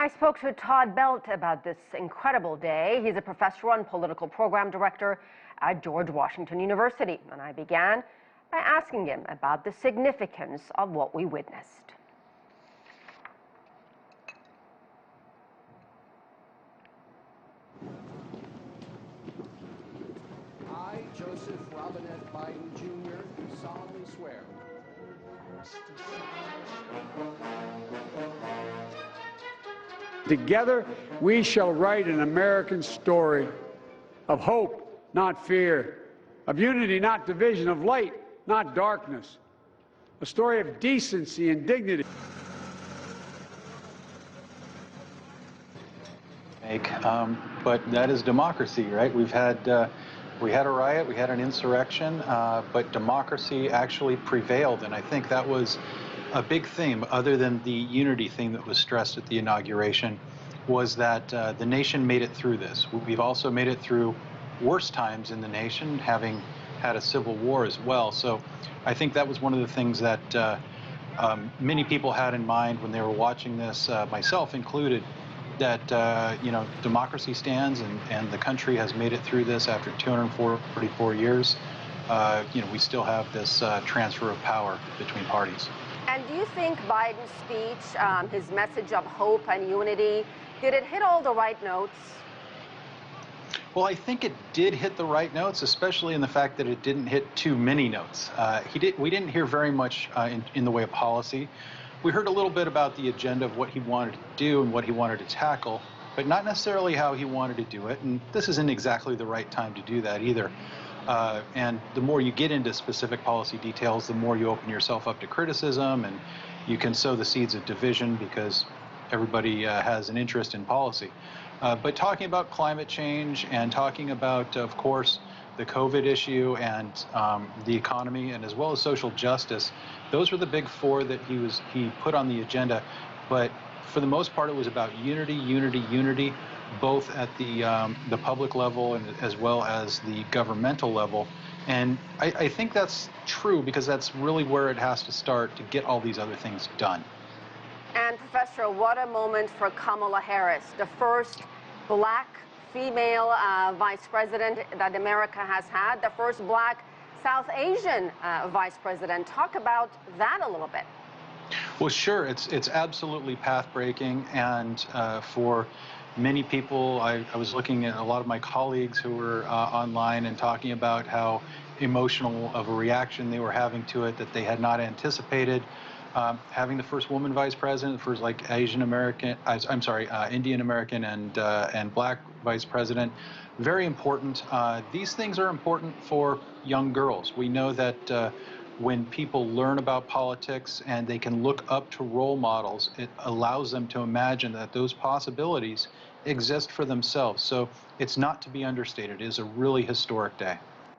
I spoke to Todd Belt about this incredible day. He's a professor and political program director at George Washington University. And I began by asking him about the significance of what we witnessed. I, Joseph Robinette Biden, Jr., do solemnly swear. Together, we shall write an American story of hope, not fear, of unity, not division, of light, not darkness, a story of decency and dignity. But that is democracy, right? We had a riot, we had an insurrection, but democracy actually prevailed, and I think that was a big theme, other than the unity theme that was stressed at the inauguration, was that the nation made it through this. We've also made it through worse times in the nation, having had a civil war as well. So I think that was one of the things that many people had in mind when they were watching this, myself included, that democracy stands and the country has made it through this after 244 years. We still have this transfer of power between parties. And do you think Biden's speech, his message of hope and unity, did it hit all the right notes? Well, I think it did hit the right notes, especially in the fact that it didn't hit too many notes. We didn't hear very much in the way of policy. We heard a little bit about the agenda of what he wanted to do and what he wanted to tackle, but not necessarily how he wanted to do it. And this isn't exactly the right time to do that either. And the more you get into specific policy details, the more you open yourself up to criticism, and you can sow the seeds of division because everybody has an interest in policy. But talking about climate change and talking about, of course, the COVID issue and the economy, and as well as social justice, those were the big four that he put on the agenda. But for the most part, it was about unity, unity, unity, both at the public level and as well as the governmental level. And I think that's true because that's really where it has to start to get all these other things done. And Professor, what a moment for Kamala Harris, the first black female vice president that America has had, the first black South Asian vice president. Talk about that a little bit. Well, sure. It's absolutely path-breaking, and for many people, I was looking at a lot of my colleagues who were online and talking about how emotional of a reaction they were having to it that they had not anticipated. Having the first woman vice president, the first Asian American, Indian American and black vice president, very important. These things are important for young girls. We know that when people learn about politics and they can look up to role models, it allows them to imagine that those possibilities exist for themselves. So it's not to be understated. It is a really historic day.